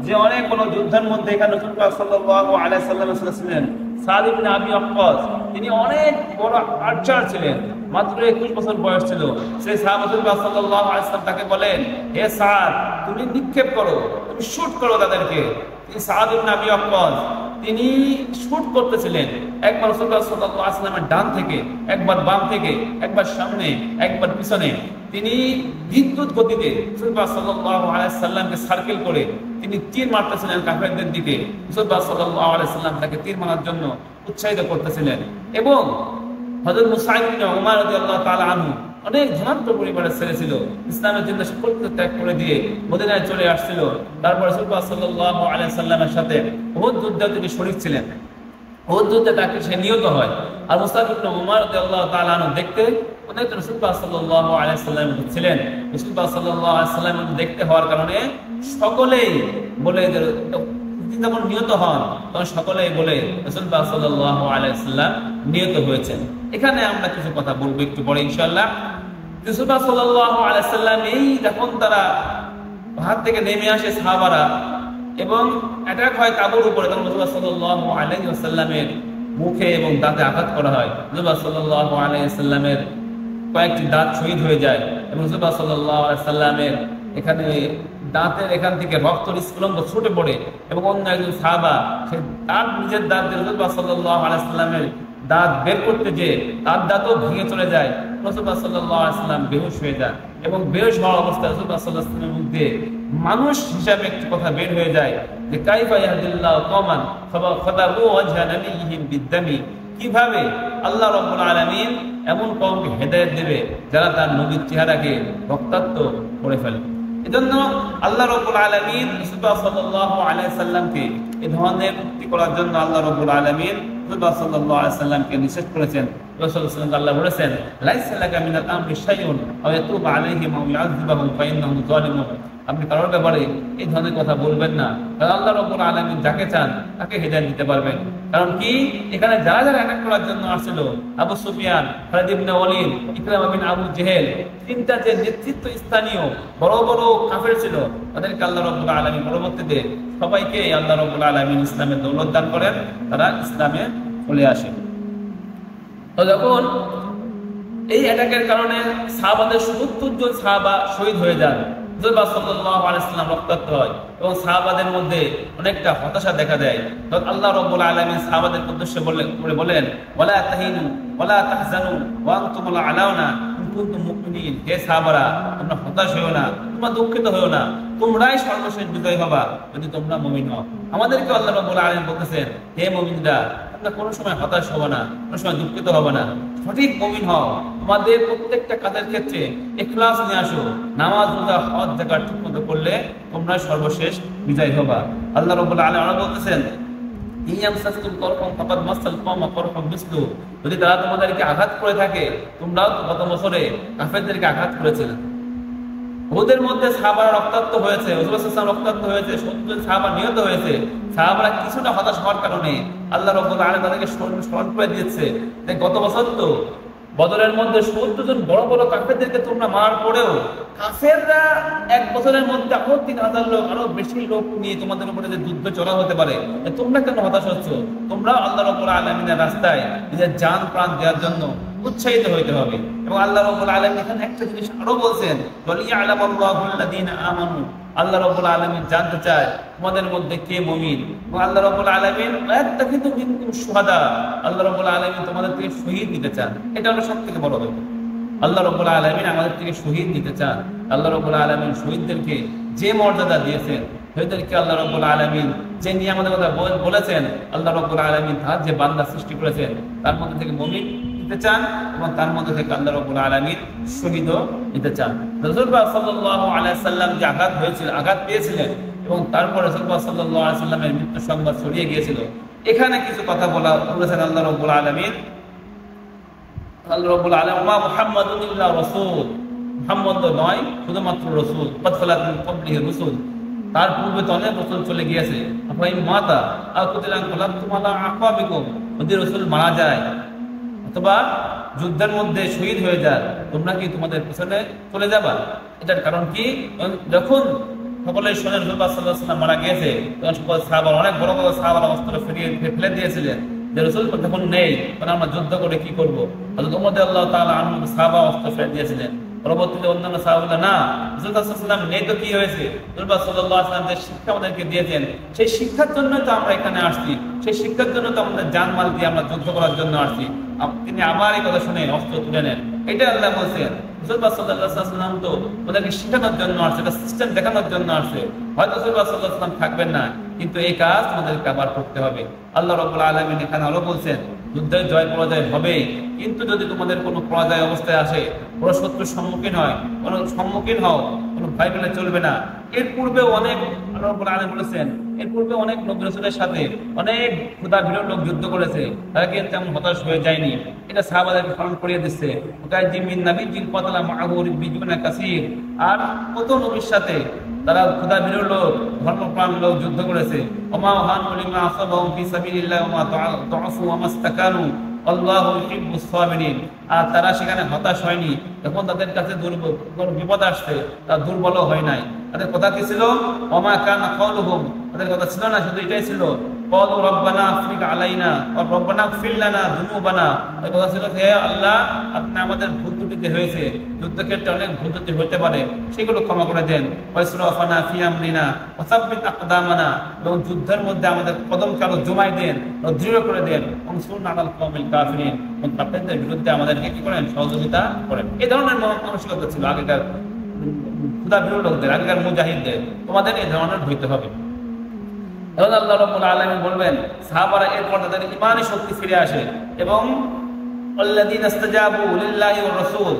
যে অনেক বড় যুদ্ধের মধ্যে এখানে রাসূলুল্লাহ সাল্লাল্লাহু আলাইহি ওয়াসাল্লামের সাথে ছিলেন। সাদ ইবনে আবি ওয়াক্কাস তিনি অনেক বড় আর্চার ছিলেন, মাত্র 21 বছর বয়স ছিল। সেই সাহাবা রাসূলুল্লাহ সাল্লাল্লাহু আলাইহি ওয়াসাল্লাম তাকে বলেন, হে সাদ তুমি নিক্ষেপ করো, তুমি শুট করো তাদেরকে। সাদ ইবনে আবি ওয়াক্কাস তিনি শুট করতেছিলেন, একবার রাসূলুল্লাহ সাল্লাল্লাহু আলাইহি ওয়াসাল্লামের ডান থেকে, একবার বাম থেকে, একবার সামনে, একবার পিছনে। তিনি বিদ্যুৎ গতিতে রাসূলুল্লাহ সাল্লাল্লাহু আলাইহি ওয়াসাল্লামকে সার্কেল করে তিনি তীর মারতেছিলেন কাফেরদের দিকে। রাসূলুল্লাহ সাল্লাল্লাহু আলাইহি ওয়াসাল্লাম তাকে তীর মারার জন্য উৎসাহিত করতেছিলেন। এবং হযরত মুসআব ইবনে উমার রাদিয়াল্লাহু তাআলা আনহু অনেক ধনাঢ্য পরিবারের ছেলে ছিল, ইসলামের জন্য সকল ত্যাগ করে দিয়ে মদিনায় চলে আসছিল। তারপর রাসূলুল্লাহ সাল্লাল্লাহু আলাইহি সাল্লামের সাথে উহুদ যুদ্ধে তিনি শরীক ছিলেন। উহুদ যুদ্ধে তাকে সে নিহত হয়। আর মুসআব ইবনে উমার রাদিয়াল্লাহু তাআলা আনহু দেখতে অনেক রাসূলুল্লাহ সাল্লাল্লাহু আলাইহি সাল্লাম ছিলেন। রাসূলুল্লাহ সাল্লাল্লাহু আলাইহি সাল্লাম দেখতে হওয়ার কারণে সকলেই বলে যে যখন নিহত হন তখন সকলেই বলে রাসূলুল্লাহ সাল্লাল্লাহু আলাইহি সাল্লাম নিহত হয়েছেন। এখানে আমরা কিছু কথা বলবো একটু পরে ইনশাআল্লাহ। রাসূলুল্লাহ সাল্লাল্লাহু আলাইহি সাল্লাম এই যখন তারা পাহাড় থেকে নেমে আসে সাহাবারা এবং অ্যাটাক হয় তাবুর উপরে, তখন রাসূলুল্লাহ সাল্লাল্লাহু আলাইহি ওয়াসাল্লামের মুখে এবং দাঁতে আঘাত করা হয়। রাসূলুল্লাহ সাল্লাল্লাহু আলাইহি ওয়াসাল্লামের কয়েকটি দাঁত শহীদ হয়ে যায় এবং রাসূলুল্লাহ সাল্লাল্লাহু আলাইহি ওয়াসাল্লামের এখানে দাঁতের এখান থেকে রক্তের স্ফুলিঙ্গ ছুটে পড়ে এবং অন্য একজন সাহাবা সে তার নিজের দাঁত দিয়ে রাসূলুল্লাহ সাল্লাল্লাহু আলাইহি ওয়াসাল্লামের দাঁত বের করতে যে তার দাঁতও ভেঙে চলে যায়। রাসূলুল্লাহ সাল্লাল্লাহু আলাইহি ওয়াসাল্লাম বেহুশ হয়ে যান এবং বেহুশ হওয়ার অবস্থায় রাসূলুল্লাহ সাল্লাল্লাহু আলাইহি ওয়াসাল্লামের মুখ দিয়ে মানুষ হিসাবে একটি কথা বের হয়ে যায় যে কাইফা ইয়াহদিল্লাহু কওমান ফাদারু ওয়াজহা নাবিয়্যিহিম বিদ্দামি, কিভাবে আল্লাহ রাব্বুল আলামিন এমন কওমকে হেদায়েত দেবে যারা তার নবীর চেহারাকে রক্তাক্ত করে ফেলে। এজন্য আল্লাহ রাব্বুল আলামিন রাসূলুল্লাহ সাল্লাল্লাহু আলাইহি সাল্লামকে এই ধরনের মুক্তি করার জন্য আল্লাহ রাব্বুল আলামিন রাসূলুল্লাহ সাল্লাল্লাহু আলাইহি সাল্লামকে নিষেধ করেছেন। রাসূলুল্লাহ সাল্লাল্লাহু আলাইহি আল্লাহ বলেছেন লাইসা লাকা মিনাল আমরি শাইউন আও ইয়াতুবা আলাইহিম আও ইউআযযিবাহুম ফাইন্নাহুম যালিমুন। আপনি কারোর ব্যাপারে এই ধরনের কথা বলবেন না, কারণ আল্লাহ রাব্বুল আলামিন যাকে চান তাকে হেদায়েত দিতে পারবেন। কারণ কি এখানে যারা যারা অ্যাটাক করার জন্য আসছিল আবু সুফিয়ান, খালিদ ইবনে ওয়ালিদ, ইকরামা বিন আবু জেহেল, তিনটা যে নেতৃত্ব স্থানীয় বড় বড় কাফের ছিল তাদেরকে আল্লাহ রাব্বুল আলামিন পরবর্তীতে সবাইকে আল্লাহ রাব্বুল আলামিন ইসলামের দৌলত দান করেন, তারা ইসলামে চলে আসে। তো যখন এই অ্যাটাকের কারণে সাহাবাদের 70 জন সাহাবা শহীদ হয়ে যান, রাসূলুল্লাহ সাল্লাল্লাহু আলাইহি ওয়াসাল্লাম রক্তাক্ত হয় এবং সাহাবাদের মধ্যে অনেকটা হতাশা দেখা দেয়। তখন আল্লাহ রাব্বুল আলামিন সাহাবাদের উদ্দেশ্যে বলেন ওয়ালা তাহিনু ওয়ালা তাহজানু ওয়া আনতুমুল আলাউনা ইন কুনতুম মুমিনিন। হে সাহাবারা, তোমরা হতাশ হয়ো না, তোমরা দুঃখিত হয়ো না, তোমরাই সর্বশেষ বিজয় হবা যদি তোমরা মুমিন হও। আমাদেরকে আল্লাহ রাব্বুল আলামিন বলতেছেন, হে মুমিনরা, তোমরা কোনো সময় হতাশ হবে না, কোনো সময় দুঃখিত হবে না, সঠিক মুমিন হও। তোমাদের প্রত্যেকটা কাজের ক্ষেত্রে ইখলাস নিয়ে আসো, নামাজ রোজা হজ যাকাত ঠিকমতো করলে তোমরা সর্বশেষ বিজয় হবা। আল্লাহ রাব্বুল আলামিন বলতেছেন, ইয়ামসাসকুম করহুম ফাকাদ মাসাল কওমা করহুম মিসলু। যদি তারা তোমাদেরকে আঘাত করে থাকে, তোমরাও গত বছরে কাফেরদেরকে আঘাত করেছিলে। ওদের মধ্যে সাহাবারা রক্তাক্ত হয়েছে, রাসূলুল্লাহ সাল্লাল্লাহু আলাইহি ওয়াসাল্লাম রক্তাক্ত হয়েছে, 70 সাহাবা নিহত হয়েছে। সাহাবারা কিছুটা হতাশ হওয়ার কারণে আল্লাহ রাব্বুল আলামিন তাদেরকে স্মরণ করে দিয়েছে যে গত বছর তো বদরের মধ্যে 70 জন বড় বড় কাফেরদেরকে তোমরা মারার পরেও কাফেররা এক বছরের মধ্যে আরো 3000 লোক, আরো বেশি লোক নিয়ে তোমাদের উপরে যে যুদ্ধ চড়া হতে পারে, তোমরা কেন হতাশ হচ্ছ? তোমরা আল্লাহ রাব্বুল আলামিনের রাস্তায় নিজের জান প্রাণ দেওয়ার জন্য উৎসাহিত হইতে হবে। এবং আল্লাহ রাব্বুল আলামিন এখানে একটা জিনিস আরো বলছেন, ওয়ালিয়ালামাল্লাহুল্লাযীনা আমানু। আল্লাহ রাব্বুল আলামিন জানতে চায় তোমাদের মধ্যে কে মুমিন। এবং আল্লাহ রাব্বুল আলামিন ওয়াত্তাখিযু মিনকুম শুহাদা, আল্লাহ রাব্বুল আলামিন তোমাদের থেকে শহীদ নিতে চান। এটা হলো সবথেকে বড় ব্যাপার। আল্লাহ রাব্বুল আলামিন আমাদের থেকে শহীদ নিতে চান। আল্লাহ রাব্বুল আলামিন শহীদদেরকে যে মর্যাদা দিয়েছেন, শহীদদেরকে আল্লাহ রাব্বুল আলামিন যে নিয়ামতের কথা বলেছেন, আল্লাহ রাব্বুল আলামিন তার যে বান্দা সৃষ্টি করেছেন তার মধ্যে থেকে মুমিন নিতে চান এবং তার মধ্যে থেকে আল্লাহ রাব্বুল আলামিন শহীদও নিতে চান। রাসূলুল্লাহ সাল্লাল্লাহু আলাইহি ওয়াসাল্লাম যে আঘাত পেয়েছিলেন এবং তারপর রাসূলুল্লাহ সাল্লাল্লাহু আলাইহি ওয়াসাল্লামের মৃত্যু সংবাদ ছড়িয়ে গিয়েছিল, এখানে কিছু কথা বলেছেন আল্লাহ রাব্বুল আলামিন। আল্লাহ রাব্বুল আলামিন ওয়া মুহাম্মাদুন ইল্লা রাসূল, মুহাম্মদ নয় শুধুমাত্র রাসূল, ক্বাদ খালাত মিন ক্বাবলিহি রাসূল, তার পূর্বে তো অনেক রাসূল চলে গিয়েছে। আফাইন মাতা আও কুতিলান কলাতুম আলা আকাবিকুম, যদি রাসূল মারা যায় অথবা যুদ্ধের মধ্যে শহীদ হয়ে যায়, তোমরা কি তোমাদের পিছনে চলে যাবা? এটার কারণ কি? যখন সকলের শোনে রাসূলুল্লাহ সাল্লাল্লাহু আলাইহি ওয়াসাল্লাম মারা গিয়েছে, তখন সকল সাহাবা, অনেক বড় বড় সাহাবারা অস্ত্র ফেলে দিয়েছিলেন যে রাসূল যখন নেই তখন আমরা যুদ্ধ করে কি করব। হযরত ওমর রাদিয়াল্লাহু তাআলা আনহু সাহাবা অস্ত্র ফেলে দিয়েছিলেন। পরবর্তীতে অন্যান্য সাহাবারা না, রাসূলুল্লাহ সাল্লাল্লাহু আলাইহি ওয়াসাল্লাম নেই তো কি হয়েছে, রাসূলুল্লাহ সাল্লাল্লাহু আলাইহি ওয়াসাল্লাম যে শিক্ষা আমাদেরকে দিয়েছেন সেই শিক্ষার জন্য তো আমরা এখানে আসছি, সেই শিক্ষার জন্য তো আমাদের জানমাল দিয়ে আমরা যুদ্ধ করার জন্য আসছি। তিনি আমার এই কথা শুনে অস্ত্র তুলে নেন, এটা আল্লাহ বলছেন। রাসূলুল্লাহ সাল্লাল্লাহু আলাইহি ওয়াসাল্লাম তো ওদেরকে শেখানোর জন্য আসছে, এটা সিস্টেম দেখানোর জন্য আসছে। হয়তো রাসূলুল্লাহ সাল্লাল্লাহু আলাইহি ওয়াসাল্লাম থাকবেন না, কিন্তু এই কাজ আমাদেরকে আবার করতে হবে। আল্লাহ রাব্বুল আলামিন এখানে আরো বলছেন, যুদ্ধের জয় পরাজয় হবে, কিন্তু যদি তোমাদের কোনো পরাজয় অবস্থায় আসে, কোনো শত্রুর সম্মুখীন হও, কোনো ভয় পেলে চলবে না। এর পূর্বে অনেক আল্লাহ রাব্বুল আলামিন বলেছেন, এর পূর্বে অনেক নবী রাসূলের সাথে অনেক ক্ষুধাবিরোধ লোক যুদ্ধ করেছে, তারা কিন্তু তেমন হতাশ হয়ে যায়নি। এটা সাহাবাদেরকে স্মরণ করিয়ে দিচ্ছে। আর কত নবীর সাথে তারা ক্ষুধাবিরোধ লোক, ধর্মপ্রাণ লোক যুদ্ধ করেছে। ওমা হানু লিমা আসাবাহুম ফি সাবিলিল্লাহ ওমা তুআফু ওয়া মাস্তাকানু আল্লাহু ইউহিব্বুস সাবিরিন। আর তারা সেখানে হতাশ হয়নি, যখন তাদের কাছে বিপদ আসছে তারা দুর্বল হয় নাই। তাদের কথা কি ছিল? ওমা কানা কাউলুহুম, তাদের কথা ছিল না শুধু এটাই ছিল, ক্বালু রাব্বানা আফরিগ আলাইনা ওয়া রাব্বানা ইগফির লানা যুনুবানা। এই কথা ছিল, হে আল্লাহ, আপনি আমাদের ভুল ত্রুটি হয়েছে, যুদ্ধক্ষেত্রে অনেক ভুল ত্রুটি হতে পারে, সেগুলো ক্ষমা করে দেন। ওয়াসরাফানা ফি আমরিনা ওয়া সাব্বিত আকদামানা, এবং যুদ্ধের মধ্যে আমাদের কদমকে আরো জমাই দেন, দৃঢ় করে দেন। ওয়ানসুরনা আলাল কওমিল কাফিরিন, এবং কাফেরদের বিরুদ্ধে আমাদেরকে কি করেন? সহযোগিতা করেন। এই ধরনের মানসিকতা ছিল আগেকার ক্ষুধাবিরোধ লোকদের, আগেকার মুজাহিদদের। তোমাদের এই ধরনের হইতে হবে। এখন আল্লাহ রাব্বুল আলামিন বলবেন, সাহাবারা এরপর তাদের ঈমানি শক্তি ফিরে আসে এবং আল্লাযীনা ইসতাজাবু লিল্লাহি ওয়া রাসূল,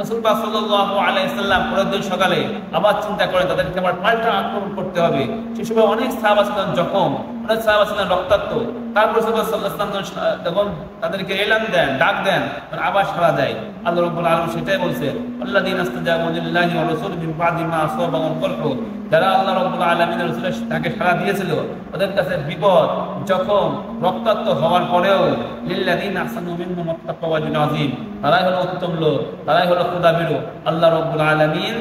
রাসূলুল্লাহ সাল্লাল্লাহু আলাইহি ওয়াসাল্লাম পরের দিন সকালে আবার চিন্তা করেন তাদেরকে আবার পাল্টা আক্রমণ করতে হবে। সেই সময় অনেক সাহাবা ছিলেন জখম, অনেক সাহাবা ছিলেন রক্তাক্ত। তারপর রাসূলুল্লাহ সাল্লাল্লাহু আলাইহি ওয়াসাল্লাম যখন তাদেরকে এলান দেন, ডাক দেন, আবার সাড়া দেয়। আল্লাহ রাব্বুল আলামিন সেটাই বলছেন, আল্লাযীনা ইসতাজাবু লিল্লাহি ওয়া রাসূলিহি মিন বাদি মা আসাবাহুম কলহু, যারা আল্লাহ রাব্বুল আলামিনের রাসূলের তাকে সাড়া দিয়েছিল, ওদের কাছে বিপদ, জখম, রক্তাক্ত হওয়ার পরেও লিল্লাযীনা আহসানু মিনহুম ওয়াত্তাকাউ আজরুন আযীম, তারাই হলো উত্তম লোক, তারাই হলো ক্ষুধাবিরোধ। আল্লাহ রাব্বুল আলামিন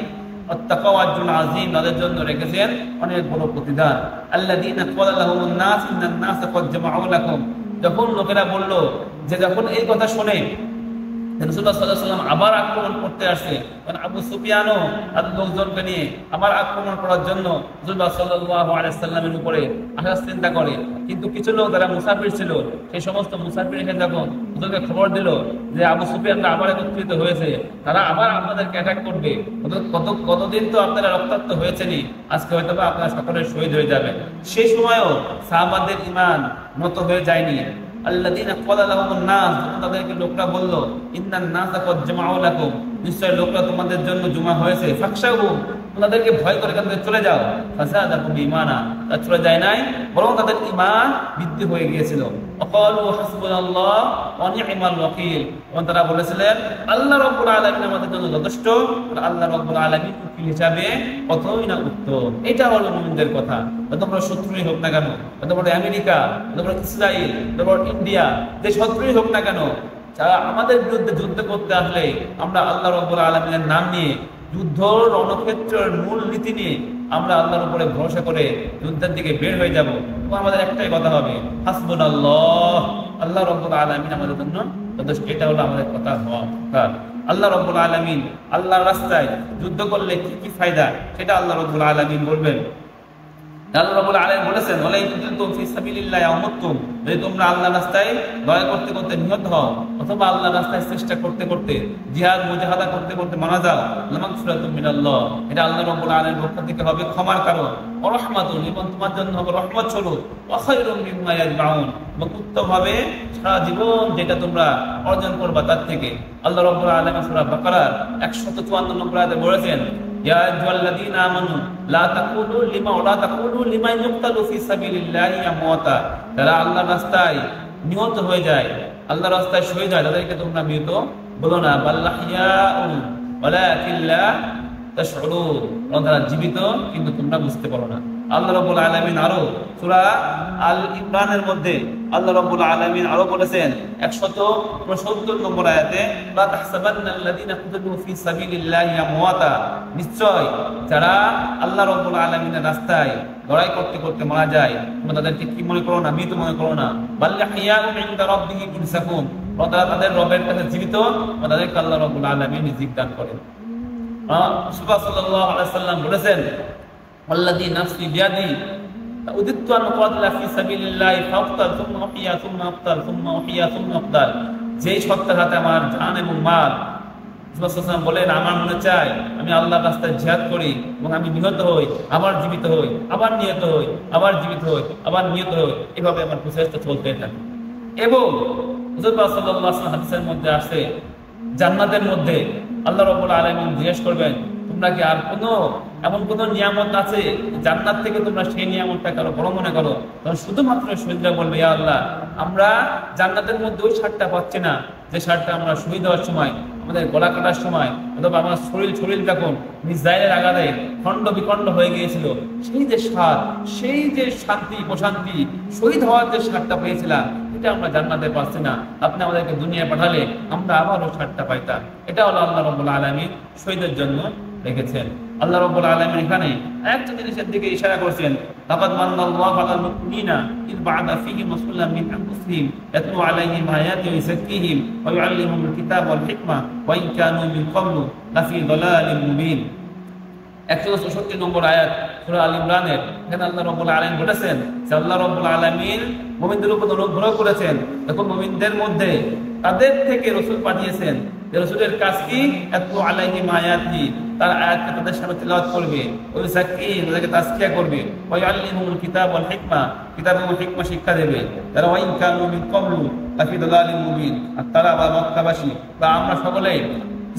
ওয়াত্তাকাউ আজরুন আযীম, তাদের জন্য রেখেছেন অনেক বড় প্রতিদান। আল্লাযীনা ক্বালা লাহুমুন নাস ইন্নান নাসা ক্বাদ জামাউ লাকুম, যখন লোকেরা বলল, যে যখন এই কথা শুনে রাসূলুল্লাহ সাল্লাল্লাহু আলাইহি ওয়াসাল্লাম আবার আক্রমণ করতে আসে, কারণ আবু সুফিয়ানও তার লোকজনকে নিয়ে আবার আক্রমণ করার জন্য রাসূলুল্লাহ সাল্লাল্লাহু আলাইহি ওয়াসাল্লামের উপরে আসার চিন্তা করে। কিন্তু কিছু লোক যারা মুসাফির ছিল, সেই সমস্ত মুসাফির এসে যখন ওদেরকে খবর দিল যে আবু সুফিয়ানরা আবার একত্রিত হয়েছে, তারা আবার আপনাদেরকে অ্যাটাক করবে, কতদিন তো আপনারা রক্তাক্ত হয়েছেনই, আজকে হয়তো বা আপনারা সকলে শহীদ হয়ে যাবেন। সেই সময়ও সাহাবাদের ঈমান নত হয়ে যায়নি। আল্লাযীনা ক্বালা লাহুমুন নাস, তাদেরকে লোকরা বলল, ইন্নান নাসা ক্বাদ জামাউ লাকুম, নিশ্চয় লোকরা তোমাদের জন্য জমা হয়েছে, ফাখশাহুম, তাদেরকে ভয় করে এখান থেকে চলে যাও। ফাযাদাকুম ঈমানা, তা চলে যায় নাই, বরং তাদের ঈমান বৃদ্ধি হয়ে গিয়েছিল। ওয়াকালু হাসবুনাল্লাহ ওয়া নি'মাল ওয়াকিল, এবং তারা বলেছিলেন আল্লাহ রাব্বুল আলামিন আমাদের জন্য যথেষ্ট, আর আল্লাহ রাব্বুল আলামিন উকিল হিসাবে কতই না উত্তম। এটা হলো মুমিনদের কথা। যত বড় শত্রুই হোক না কেন, যত বড় আমেরিকা, যত বড় ইসরায়েল, যত বড় ইন্ডিয়া, যে শত্রুই হোক না কেন, যারা আমাদের বিরুদ্ধে যুদ্ধ করতে আসলে আমরা আল্লাহ রাব্বুল আলামিনের নাম নিয়ে, যুদ্ধ রণক্ষেত্রের মূল নীতি নিয়ে আমরা আল্লাহর উপরে ভরসা করে যুদ্ধের দিকে বের হয়ে যাব। এবং আমাদের একটাই কথা হবে, হাসবুনাল্লাহ, আল্লাহ রাব্বুল আলামিন আমাদের জন্য যথেষ্ট। এটা হলো আমাদের কথা হওয়া দরকার। আল্লাহ রাব্বুল আলামিন আল্লাহর রাস্তায় যুদ্ধ করলে কি কি ফায়দা, সেটা আল্লাহ রাব্বুল আলামিন বলবেন। আল্লাহ রাব্বুল আলামিন বলেছেন, ওয়ালা ইন কুনতুম ফি সাবিলিল্লাহি আও মুততুম, যদি তোমরা আল্লাহর রাস্তায় লড়াই করতে করতে নিহত হও, অথবা আল্লাহর রাস্তায় চেষ্টা করতে করতে, জিহাদ মুজাহাদা করতে করতে মারা যাও, লামাগফিরাতুম মিনাল্লাহ, এটা আল্লাহ রাব্বুল আলামিনের পক্ষ থেকে হবে ক্ষমার কারণ, ওয়া রাহমাতুন, এবং তোমার জন্য হবে রহমত স্বরূপ, ওয়া খায়রুম মিম্মা ইয়াজমাউন, এবং উত্তম হবে সারা জীবন যেটা তোমরা অর্জন করবা তার থেকে। আল্লাহ রাব্বুল আলামিন সূরা বাকারার 154 নম্বর আয়াতে বলেছেন, ইয়া আইয়ুহাল্লাযীনা আমানু লা তাকুলু লিমা ইউক্তালু ফি সাবিলিল্লাহি আমওয়াতা, যারা আল্লাহর রাস্তায় নিহত হয়ে যায়, আল্লাহর রাস্তায় শহীদ হয়, তাদেরকে তোমরা মৃত বলো না, বাল আহইয়াউন ওয়ালাকিন লা তাশউরুন, তারা জীবিত কিন্তু তোমরা বুঝতে পারো না। আল্লাহ রাব্বুল আলামিন আরো সূরা আল ইমরানের মধ্যে আল্লাহ রাব্বুল আলামিন আরো বলেছেন 169 নম্বর আয়াতে, লা তাহসাবান্নাল্লাযীনা কুতিলু ফি সাবিলিল্লাহি আমওয়াতা, নিশ্চয় যারা আল্লাহ রাব্বুল আলামিনের রাস্তায় লড়াই করতে করতে মারা যায়, তোমরা তাদেরকে কি মনে করো না, মৃত মনে করো না, বাল আহইয়াউন ইনদা রাব্বিহিম ইরসাকুন, তারা তাদের রবের কাছে জীবিত, তাদেরকে আল্লাহ রাব্বুল আলামিন রিজিক দান করেন। রাসূলুল্লাহ সাল্লাল্লাহু আলাইহি ওয়াসাল্লাম বলেছেন, ওয়াল্লাযী নাফসি বিয়াদি উদিতু আন উকাতিলা ফি সাবিলিল্লাহি ফাআক্তাল সুম্মা উহিয়া সুম্মা আফতাল সুম্মা উহিয়া সুম্মা আফতাল, যেই সত্তার হাতে আমার জান এবং মাল, রাসূলুল্লাহ সাল্লাল্লাহু আলাইহি ওয়াসাল্লাম বলেন, আমার মনে চায় আমি আল্লাহর রাস্তায় জিহাদ করি এবং আমি নিহত হই, আবার জীবিত হই, আবার নিহত হই, আবার জীবিত হই, আবার নিহত হই, এভাবে আমার প্রচেষ্টা চলতে থাকে। এবং রাসূলুল্লাহ সাল্লাল্লাহু আলাইহি ওয়াসাল্লাম হাদিসের মধ্যে আসে, জান্নাতের মধ্যে আল্লাহ রাব্বুল আলামিন জিজ্ঞেস করবেন, তোমরা কি আর এমন কোন নিয়ামত আছে জান্নাত থেকে তোমরা সেই নিয়ামতটা কারো বড় মনে করো? তখন শুধুমাত্র শহীদরা বলবে, ইয়া আল্লাহ, আমরা জান্নাতের মধ্যে ওই স্বাদটা পাচ্ছি না যে স্বাদটা আমরা শহীদ হওয়ার সময়, আমাদের গলা কাটার সময়, অথবা আমার শরীর যখন মিসাইলের আঘাতে খণ্ড বিখণ্ড হয়ে গিয়েছিল, সেই যে স্বাদ, সেই যে শান্তি প্রশান্তি, শহীদ হওয়ার যে স্বাদটা পেয়েছিলাম, এটা আমরা জান্নাতে পাচ্ছি না। আপনি আমাদেরকে দুনিয়ায় পাঠালে আমরা আবারও স্বাদটা পাইতাম। এটা হলো আল্লাহ রাব্বুল আলামিন শহীদের জন্য রেখেছেন। আল্লাহ রাব্বুল আলামিন এখানে একটা জিনিসের দিকে ইশারা করেছেন, লাকাদ মান্নাল্লাহু আলাল মুমিনিনা ইয বা'আথা ফীহিম রাসূলাম মিন আনফুসিহিম ইয়াতলু আলাইহিম আয়াতিহি ওয়া ইউযাক্কিহিম ওয়া ইউআল্লিমুহুমুল কিতাবা ওয়াল হিকমা ওয়া ইন কানু মিন ক্বাবলু লাফী দালালিন মুবিন। 164 নম্বর আয়াত সূরা আল ইমরানের। এখানে আল্লাহ রাব্বুল আলামিন বলেছেন যে আল্লাহ রাব্বুল আলামিন মুমিনদের উপর অনুগ্রহ করেছেন, দেখুন মুমিনদের মধ্যে তাদের থেকে রাসূল পাঠিয়েছেন, রাসূলের কাজ কি, ইয়াতলু আলাইহিম আয়াতিহি, তার আয়াতকে তাদের সামনে তিলাওয়াত করবে, ওয়া ইউযাক্কিহিম, তাদেরকে তাজকিয়া করবে, ওয়া ইউআল্লিমুহুমুল কিতাবা ওয়াল হিকমা, কিতাব এবং হিকমা শিক্ষা দেবে। তারা ওয়া ইন কানু মিন ক্বাবলু লাফী দালালিন মুবিন, আর তারা বা মক্কাবাসী বা আমরা সকলেই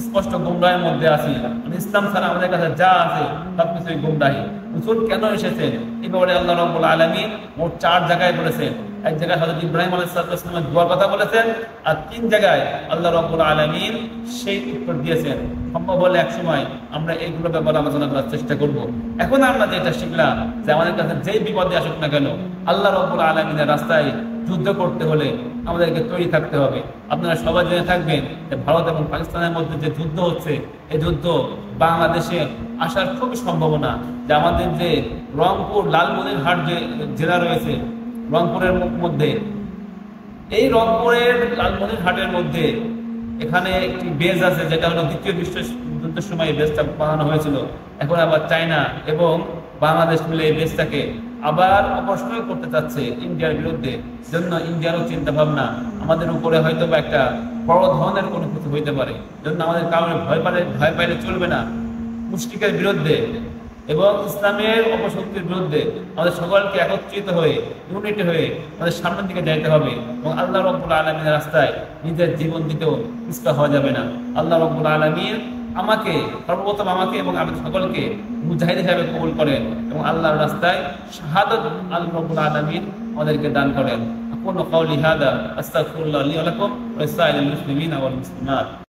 স্পষ্ট গুমরাহের মধ্যে আছি। ইসলাম ছাড়া আমাদের কাছে যা আছে সবকিছুই গুমরাহি। রাসূল কেন এসেছেন এই ব্যাপারে আল্লাহ রাব্বুল আলামিন মোট 4 জায়গায় বলেছেন। এক জায়গায় হযরত ইব্রাহিম আলাইহিস সালামের দোয়ার কথা বলেছেন, আর 3 জায়গায় আল্লাহ রাব্বুল আলামিন সেই উত্তর দিয়েছেন। সম্ভব হলে এক সময় আমরা এইগুলো ব্যাপারে আলোচনা করার চেষ্টা করব। এখন আমরা যেটা শিখলাম যে আমাদের কাছে যেই বিপদে আসুক না কেন, আল্লাহ রাব্বুল আলামিনের রাস্তায় যুদ্ধ করতে হলে আমাদেরকে তৈরি থাকতে হবে। আপনারা সবাই জেনে থাকবেন যে ভারত এবং পাকিস্তানের মধ্যে যে যুদ্ধ হচ্ছে, এই যুদ্ধ বাংলাদেশে আসার খুবই সম্ভাবনা। যে আমাদের যে রংপুর লালমনিরহাট যে জেলা রয়েছে, রংপুরের মধ্যে, এই রংপুরের লালমনিরহাটের মধ্যে এখানে একটি বেজ আছে, যেটা হলো দ্বিতীয় বিশ্ব যুদ্ধের সময় এই বেজটা বানানো হয়েছিল। এখন আবার চায়না এবং বাংলাদেশ মিলে এই বেজটাকে আবার অপসারণ করতে চাচ্ছে ইন্ডিয়ার বিরুদ্ধে। জন্য ইন্ডিয়ারও চিন্তা ভাবনা আমাদের উপরে হয়তো বা একটা বড় ধরনের কোনো কিছু হইতে পারে। জন্য আমাদের কারণে ভয় পাইলে চলবে না। মুশরিকের বিরুদ্ধে এবং ইসলামের অপশক্তির বিরুদ্ধে আমাদের সকলকে একত্রিত হয়ে, ইউনিটি হয়ে আমাদের সামনের দিকে যাইতে হবে এবং আল্লাহ রাব্বুল আলামিনের রাস্তায় নিজের জীবন দিতেও পিছপা হওয়া যাবে না। আল্লাহ রাব্বুল আলামিন সর্বপ্রথম আমাকে এবং আমাদের সকলকে মুজাহিদ হিসেবে কবুল করেন এবং আল্লাহর রাস্তায় শাহাদাত আল্লাহ রাব্বুল আলামিন আমাদেরকে দান করেন। আকুলু কাওলি হাদা আস্তাগফিরুল্লাহ লি ওয়া লাকুম ওয়া লিসাইরিল মুসলিমিনা ওয়াল মুসলিমাত।